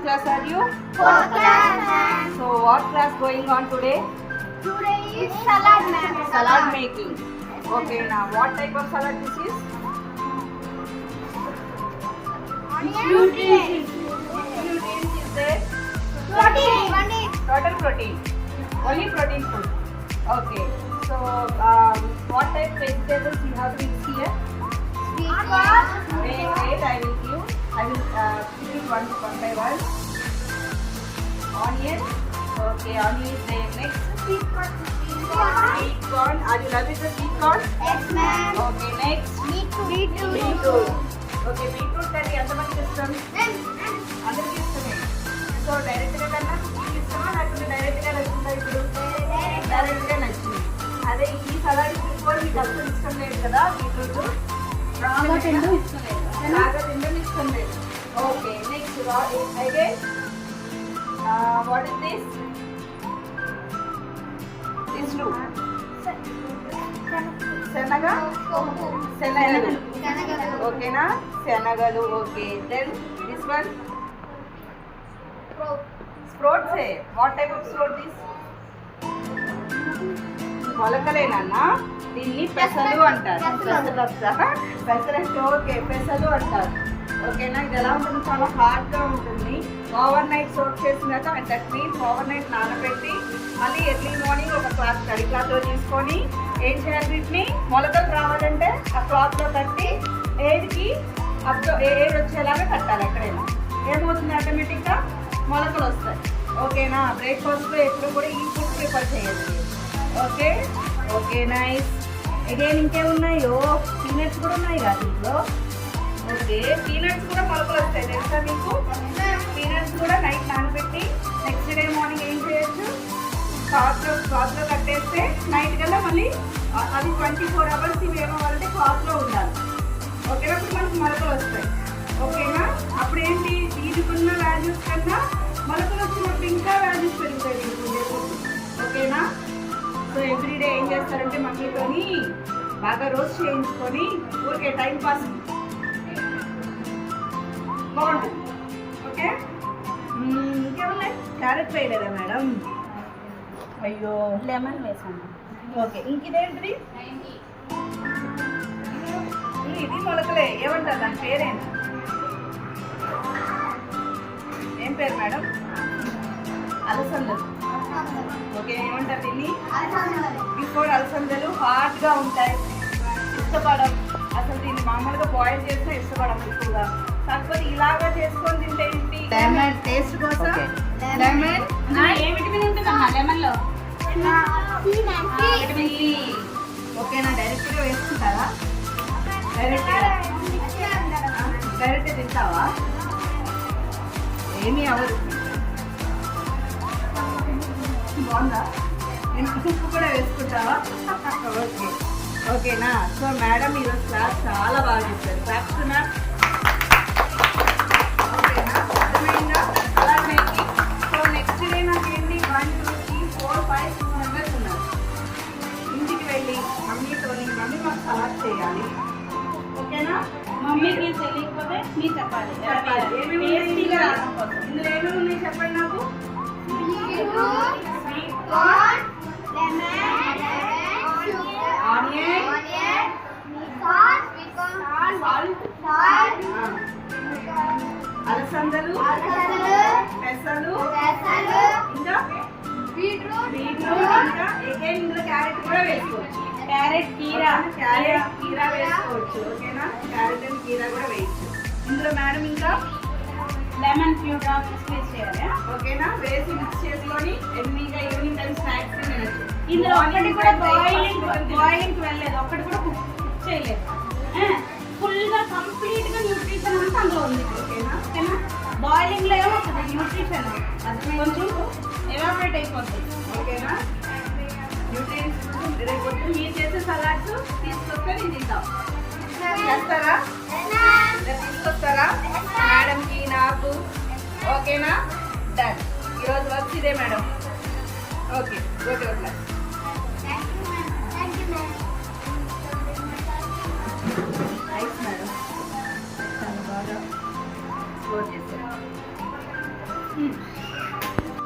class are you? Fourth class, ma'am. So what class going on today? Today is salad, ma'am. Salad making. Okay, now what type of salad this is? Nutrients. Nutrients is there? Protein. Total protein. Only protein food. Okay. So what type of vegetables you have to mix here? Sweet corn. Wait, I will give it one by one. Onion. Okay, onion is there. Next. Sweet corn. Sweet corn. Are you loving the sweet corn? Yes, ma'am. Okay, next. Beetroot. Beetroot. Okay, beetroot curry ఎంతమందికి ఇష్టం? అందరికీ ఇష్టమే. So డైరెక్ట్గా కన్నా cooking ఇష్టమా లేకపోతే డైరెక్ట్గా నచ్చిందా ఇప్పుడు? డైరెక్ట్గా నచ్చింది. అదే ఈ సలాడ్ కూడా మీకు అసలు ఇష్టం లేదు కదా బీట్రూట్? రాగా తినడం ఇష్టం లేదు. Okay, next again what is this? This too శనగలు ఓకేనా? శనగలు. Okay, then this one sprouts. What type of sprout this? మొలకలేనన్నా దీన్ని పెసలు అంటారు. పెసరట్టు. ఓకే, పెసలు అంటారు. ఓకేనా? ఇది ఎలా ఉంటుంది? చాలా హార్డ్గా ఉంటుంది. ఓవర్ నైట్ సోక్ చేసినాక దట్ మీన్స్ ఓవర్ నైట్ నానబెట్టి మళ్ళీ ఎర్లీ మార్నింగ్ ఒక క్లాత్ తడి క్లాత్లో తీసుకొని ఏం చేయాలి? వీటిని మొలకలు రావాలంటే ఆ క్లాత్లో కట్టి ఎయిర్కి ఎయిర్ వచ్చేలాగా కట్టాలి. ఎక్కడైనా ఏమవుతుంది? ఆటోమేటిక్గా మొలకలు వస్తాయి. ఓకేనా? బ్రేక్ఫాస్ట్లో ఎప్పుడు కూడా ఈ ఫుడ్ ప్రిపేర్ చేయండి. Okay okay, nice. అగైన్ ఇంకేమున్నాయో? పీనట్స్ కూడా ఉన్నాయి కదా దీంట్లో. ఓకే, పీనట్స్ కూడా మొలకలు వస్తాయి తెలుసా మీకు? పీనట్స్ కూడా నైట్ నానబెట్టి నెక్స్ట్ డే మార్నింగ్ ఏం చేయొచ్చు? క్లాత్లో కట్టేస్తే నైట్ కల్లా మళ్ళీ అది 24 hours ఇవి ఏమవ్వాలంటే క్లాత్లో ఉండాలి. ఓకేనా? అప్పుడు మనకు మొలకలు వస్తాయి. ఓకేనా? అప్పుడు ఏంటి? దీనికున్న వాల్యూస్ కన్నా మొలకలు వచ్చినప్పుడు ఇంకా వాల్యూస్ పెరుగుతాయి దీనికి. ఓకేనా? సో ఎవ్రీడే ఏం చేస్తారంటే మమ్మీతోని బాగా రోస్ట్ చేయించుకొని ఊరికే టైం పాస్ బాగుంటుంది. ఓకే, ఇంకేమున్నాయి? క్యారెట్ వేయలేదా మేడం? అయ్యో, లెమన్ వేసాను. ఓకే, ఇంకిదేంటిది? ఇది మొలకలే. ఏమంటారు దాని పేరేంటి? ఏం పేరు మేడం? అలసందలు. ఓకే, ఏమంటారు దీన్ని? బిఫోర్ అలసందలు హార్డ్గా ఉంటాయి, ఇష్టపడం. అసలు దీన్ని మామూలుగా బాయిల్ చేసినా ఇష్టపడం ఎక్కువగా. కాకపోతే ఇలాగా చేసుకొని తింటే ఏంటి? లెమన్ టేస్ట్ కోసం లెమన్. ఏ విటమిన్ ఉంటుందమ్మా లెమన్లో? Vitamin C. ఓకేనా? డైరెక్ట్గా వేసుకుంటారా? డైరెక్ట్గా తింటావా? ఏమీ అవ్వదు. బాగుందా? నేను ఉప్పు కూడా వేసుకుంటావా? ఓకే ఓకేనా? సో మేడం ఈరోజు క్లాస్ చాలా బాగా చెప్పారు. క్లాప్స్తున్నా? ఓకేనా? అర్థమైందా? అలా మేకింగ్. సో నెక్స్ట్ డే నాకు ఏంటి? 1 2 3 4 5 6 మెంబర్స్ ఉన్నారు. ఇంటికి వెళ్ళి మమ్మీ మాకు సలాడ్ చేయాలి. ఓకేనా? మమ్మీకి తెలియకపోతే మీరు చెప్పాలి. ఏమేమి టేస్టీగా రావడం కోసం. ఇందులో ఏమేమి ఉన్నాయి చెప్పండి నాకు. Beetroot. Sweet Corn. Lemon. Onion, Salt. అలసందలు, పెసలు, ఇంకా Beetroot. ఇంకా అగైన్ ఇందులో క్యారెట్ కూడా వేసుకోవచ్చు. క్యారెట్ కీరా వేసుకోవచ్చు. ఓకేనా? క్యారెట్ అండ్ కీరా కూడా వేయచ్చు ఇందులో మేడం. ఇంకా లెమన్ ఫ్యూ డ్రాప్స్ స్క్వీజ్ చేయాలి. ఓకేనా? వేసి మిక్స్ చేసుకొని ఎర్లీగా ఈవినింగ్ టైం స్నాక్స్ తినచ్చు. ఇందులో ఒక్కటి కూడా బాయిలింగ్ వెళ్ళలేదు, ఒక్కటి కూడా కుక్ చేయలేదు. ఫుల్గా కంప్లీట్గా న్యూట్రిషన్ అంతా అందులో ఉంది. ఓకేనా? ఓకేనా? బాయిలింగ్లో ఏమవుతుంది? న్యూట్రిషన్ అది కొంచెం ఎవాపరేట్ అయిపోతుంది. ఓకేనా? న్యూట్రియన్స్ రేపు మీరు చేసే సలాడ్స్ తీసుకొస్తే నేను తింటాం. చేస్తారా? తీసుకొస్తారా మేడంకి, నాకు? ఓకేనా? డన్. ఈరోజు వర్క్ ఇదే madam. Okay okay okay. Nice madam, చాలా బాగా స్కోర్ చేశారు. ఉమ్.